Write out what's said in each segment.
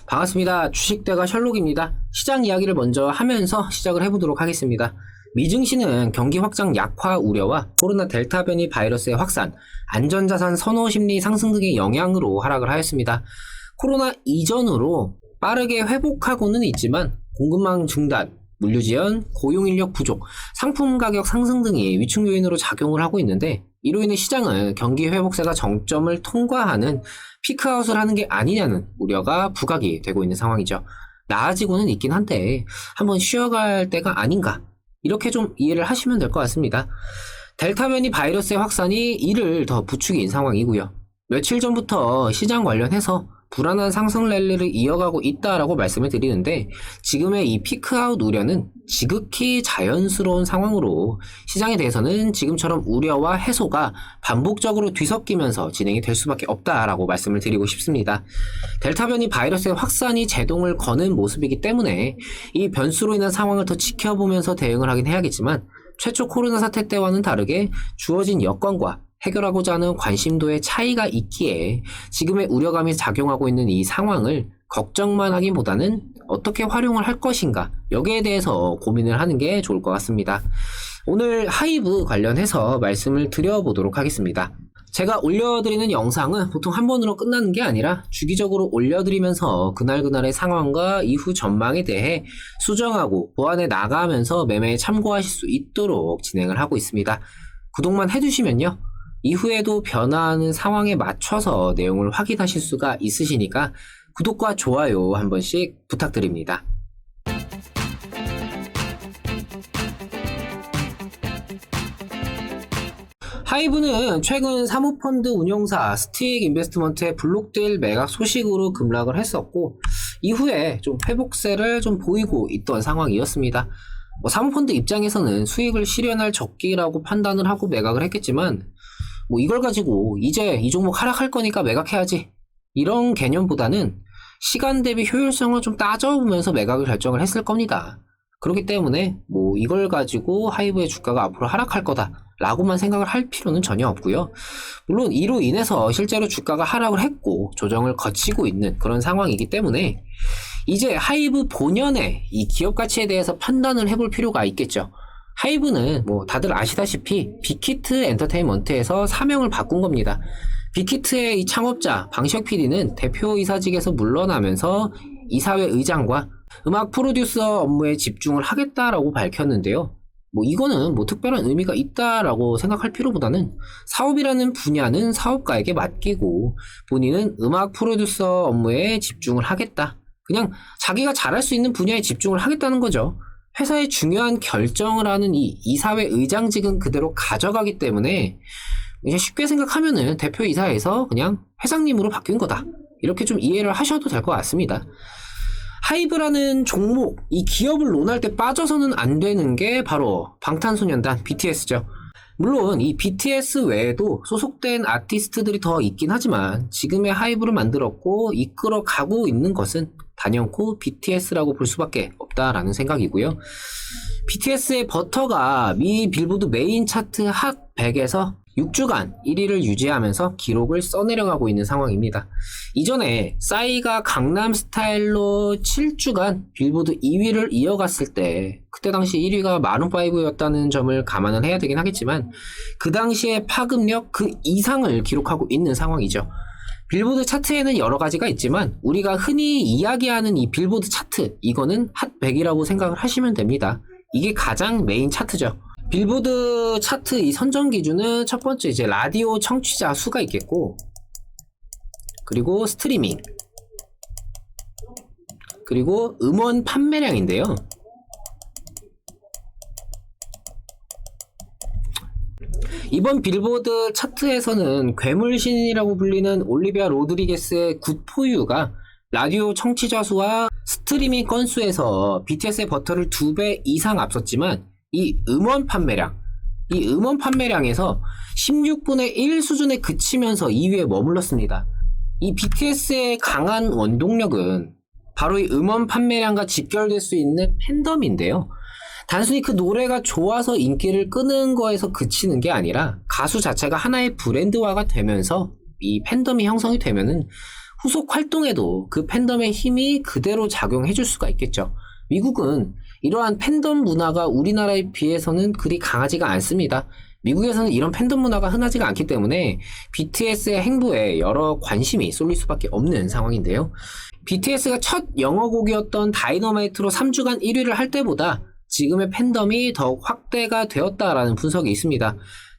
반갑습니다. 주식대가 셜록입니다. 시장 이야기를 먼저 하면서 시작을 해보도록 하겠습니다. 미증시는 경기 확장 약화 우려와 코로나 델타 변이 바이러스의 확산, 안전자산 선호 심리 상승 등의 영향으로 하락을 하였습니다. 코로나 이전으로 빠르게 회복하고는 있지만 공급망 중단, 물류 지연, 고용인력 부족, 상품 가격 상승 등이 위축 요인으로 작용을 하고 있는데, 이로 인해 시장은 경기 회복세가 정점을 통과하는 피크아웃을 하는 게 아니냐는 우려가 부각이 되고 있는 상황이죠. 나아지고는 있긴 한데 한번 쉬어갈 때가 아닌가, 이렇게 좀 이해를 하시면 될 것 같습니다. 델타 변이 바이러스의 확산이 이를 더 부추긴 상황이고요. 며칠 전부터 시장 관련해서 불안한 상승 랠리를 이어가고 있다라고 말씀을 드리는데, 지금의 이 피크아웃 우려는 지극히 자연스러운 상황으로 시장에 대해서는 지금처럼 우려와 해소가 반복적으로 뒤섞이면서 진행이 될 수밖에 없다라고 말씀을 드리고 싶습니다. 델타 변이 바이러스의 확산이 제동을 거는 모습이기 때문에 이 변수로 인한 상황을 더 지켜보면서 대응을 하긴 해야겠지만, 최초 코로나 사태 때와는 다르게 주어진 여건과 해결하고자 하는 관심도의 차이가 있기에 지금의 우려감이 작용하고 있는 이 상황을 걱정만 하기보다는 어떻게 활용을 할 것인가, 여기에 대해서 고민을 하는 게 좋을 것 같습니다. 오늘 하이브 관련해서 말씀을 드려보도록 하겠습니다. 제가 올려드리는 영상은 보통 한 번으로 끝나는 게 아니라 주기적으로 올려드리면서 그날그날의 상황과 이후 전망에 대해 수정하고 보완해 나가면서 매매에 참고하실 수 있도록 진행을 하고 있습니다. 구독만 해주시면요, 이후에도 변화하는 상황에 맞춰서 내용을 확인하실 수가 있으시니까 구독과 좋아요 한 번씩 부탁드립니다. 하이브는 최근 사모펀드 운용사 스틱 인베스트먼트의 블록딜 매각 소식으로 급락을 했었고, 이후에 좀 회복세를 좀 보이고 있던 상황이었습니다. 사모펀드 입장에서는 수익을 실현할 적기라고 판단을 하고 매각을 했겠지만, 이걸 가지고 이제 이 종목 하락할 거니까 매각해야지, 이런 개념보다는 시간 대비 효율성을 좀 따져보면서 매각을 결정을 했을 겁니다. 그렇기 때문에 이걸 가지고 하이브의 주가가 앞으로 하락할 거다 라고만 생각을 할 필요는 전혀 없고요. 물론 이로 인해서 실제로 주가가 하락을 했고 조정을 거치고 있는 그런 상황이기 때문에 이제 하이브 본연의 이 기업 가치에 대해서 판단을 해볼 필요가 있겠죠. 하이브는 다들 아시다시피 빅히트 엔터테인먼트에서 사명을 바꾼 겁니다. 빅히트의 이 창업자 방시혁 PD는 대표이사직에서 물러나면서 이사회 의장과 음악 프로듀서 업무에 집중을 하겠다라고 밝혔는데요. 이거는 특별한 의미가 있다라고 생각할 필요보다는 사업이라는 분야는 사업가에게 맡기고 본인은 음악 프로듀서 업무에 집중을 하겠다, 그냥 자기가 잘할 수 있는 분야에 집중을 하겠다는 거죠. 회사의 중요한 결정을 하는 이 이사회 의장직은 그대로 가져가기 때문에 이제 쉽게 생각하면은 대표이사에서 그냥 회장님으로 바뀐 거다, 이렇게 좀 이해를 하셔도 될 것 같습니다. 하이브라는 종목, 이 기업을 논할 때 빠져서는 안 되는 게 바로 방탄소년단 BTS죠. 물론 이 BTS 외에도 소속된 아티스트들이 더 있긴 하지만 지금의 하이브를 만들었고 이끌어 가고 있는 것은 단연코 BTS라고 볼 수밖에 없다라는 생각이고요. BTS의 버터가 미 빌보드 메인 차트 핫 100에서 6주간 1위를 유지하면서 기록을 써내려가고 있는 상황입니다. 이전에 싸이가 강남스타일로 7주간 빌보드 2위를 이어갔을 때 그때 당시 1위가 마룬5였다는 점을 감안을 해야 되긴 하겠지만, 그 당시의 파급력 그 이상을 기록하고 있는 상황이죠. 빌보드 차트에는 여러 가지가 있지만 우리가 흔히 이야기하는 이 빌보드 차트, 이거는 핫 100이라고 생각을 하시면 됩니다. 이게 가장 메인 차트죠. 빌보드 차트 이 선정 기준은 첫 번째 이제 라디오 청취자 수가 있겠고, 그리고 스트리밍, 그리고 음원 판매량인데요. 이번 빌보드 차트에서는 괴물신이라고 불리는 올리비아 로드리게스의 굿포유가 라디오 청취자 수와 스트리밍 건수에서 BTS의 버터를 2배 이상 앞섰지만, 이 음원 판매량에서 16분의 1 수준에 그치면서 2위에 머물렀습니다. 이 BTS의 강한 원동력은 바로 이 음원 판매량과 직결될 수 있는 팬덤인데요. 단순히 그 노래가 좋아서 인기를 끄는 거에서 그치는 게 아니라 가수 자체가 하나의 브랜드화가 되면서 이 팬덤이 형성이 되면은 후속 활동에도 그 팬덤의 힘이 그대로 작용해줄 수가 있겠죠. 미국은 이러한 팬덤 문화가 우리나라에 비해서는 그리 강하지가 않습니다. 미국에서는 이런 팬덤 문화가 흔하지가 않기 때문에 BTS의 행보에 여러 관심이 쏠릴 수밖에 없는 상황인데요. BTS가 첫 영어곡이었던 다이너마이트로 3주간 1위를 할 때보다 지금의 팬덤이 더욱 확대가 되었다라는 분석이 있습니다.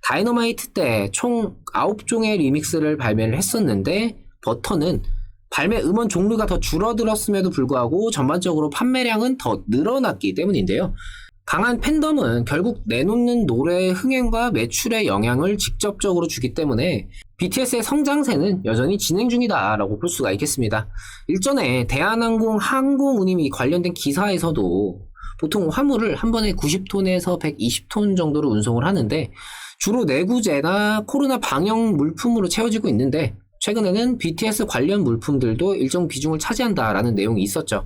다이너마이트 때 총 9종의 리믹스를 발매를 했었는데 버터는 발매 음원 종류가 더 줄어들었음에도 불구하고 전반적으로 판매량은 더 늘어났기 때문인데요. 강한 팬덤은 결국 내놓는 노래의 흥행과 매출에 영향을 직접적으로 주기 때문에 BTS의 성장세는 여전히 진행 중이다라고 볼 수가 있겠습니다. 일전에 대한항공 항공운임이 관련된 기사에서도 보통 화물을 한 번에 90톤에서 120톤 정도로 운송을 하는데 주로 내구재나 코로나 방역 물품으로 채워지고 있는데 최근에는 BTS 관련 물품들도 일정 비중을 차지한다라는 내용이 있었죠.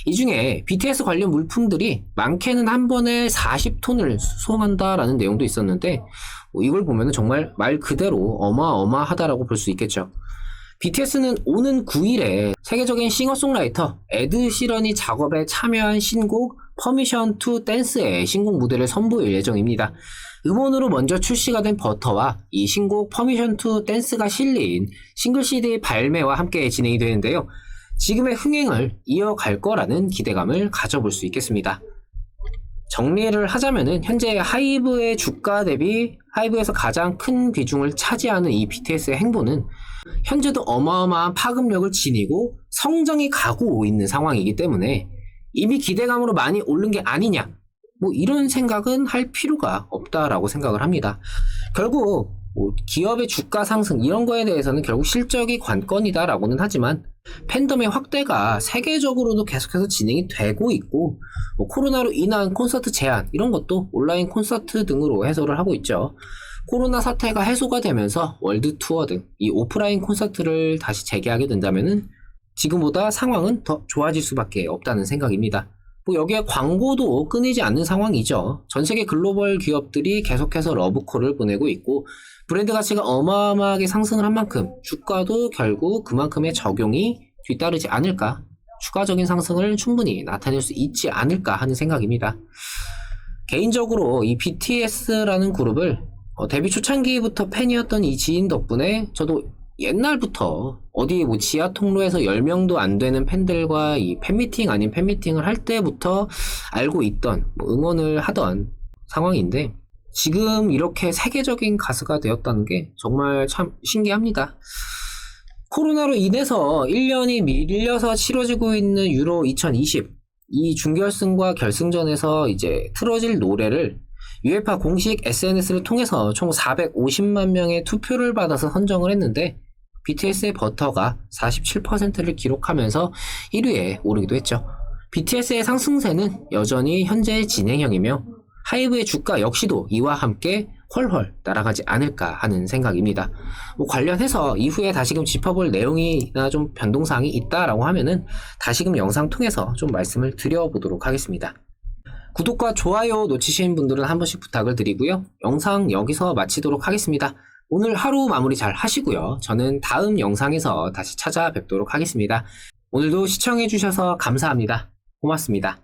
이 중에 BTS 관련 물품들이 많게는 한 번에 40톤을 수송한다라는 내용도 있었는데 이걸 보면 정말 말 그대로 어마어마하다라고 볼 수 있겠죠. BTS는 오는 9일에 세계적인 싱어송라이터 에드 시런이 작업에 참여한 신곡 Permission to Dance의 신곡 무대를 선보일 예정입니다. 음원으로 먼저 출시가 된 버터와 이 신곡 Permission to Dance가 실린 싱글 CD 발매와 함께 진행이 되는데요. 지금의 흥행을 이어갈 거라는 기대감을 가져볼 수 있겠습니다. 정리를 하자면은 현재 하이브의 주가 대비 하이브에서 가장 큰 비중을 차지하는 이 BTS의 행보는 현재도 어마어마한 파급력을 지니고 성장이 가고 있는 상황이기 때문에 이미 기대감으로 많이 오른 게 아니냐 이런 생각은 할 필요가 없다라고 생각을 합니다. 결국 기업의 주가 상승 이런 거에 대해서는 결국 실적이 관건이다라고는 하지만 팬덤의 확대가 세계적으로도 계속해서 진행이 되고 있고 코로나로 인한 콘서트 제한 이런 것도 온라인 콘서트 등으로 해소를 하고 있죠. 코로나 사태가 해소가 되면서 월드 투어 등 이 오프라인 콘서트를 다시 재개하게 된다면은 지금보다 상황은 더 좋아질 수밖에 없다는 생각입니다. 여기에 광고도 끊이지 않는 상황이죠. 전 세계 글로벌 기업들이 계속해서 러브콜을 보내고 있고 브랜드 가치가 어마어마하게 상승을 한 만큼 주가도 결국 그만큼의 적용이 뒤따르지 않을까, 추가적인 상승을 충분히 나타낼 수 있지 않을까 하는 생각입니다. 개인적으로 이 BTS라는 그룹을 데뷔 초창기부터 팬이었던 이 지인 덕분에 저도 옛날부터 어디 지하 통로에서 10명도 안 되는 팬들과 이 팬미팅 아닌 팬미팅을 할 때부터 알고 있던 응원을 하던 상황인데 지금 이렇게 세계적인 가수가 되었다는 게 정말 참 신기합니다. 코로나로 인해서 1년이 밀려서 치러지고 있는 유로 2020 이 준결승과 결승전에서 이제 틀어질 노래를 UEFA 공식 SNS를 통해서 총 450만 명의 투표를 받아서 선정을 했는데 BTS의 버터가 47%를 기록하면서 1위에 오르기도 했죠. BTS의 상승세는 여전히 현재 진행형이며 하이브의 주가 역시도 이와 함께 훨훨 날아가지 않을까 하는 생각입니다. 관련해서 이후에 다시금 짚어볼 내용이나 좀 변동사항이 있다라고 하면은 다시금 영상 통해서 좀 말씀을 드려보도록 하겠습니다. 구독과 좋아요 놓치신 분들은 한 번씩 부탁을 드리고요. 영상 여기서 마치도록 하겠습니다. 오늘 하루 마무리 잘 하시고요. 저는 다음 영상에서 다시 찾아뵙도록 하겠습니다. 오늘도 시청해주셔서 감사합니다. 고맙습니다.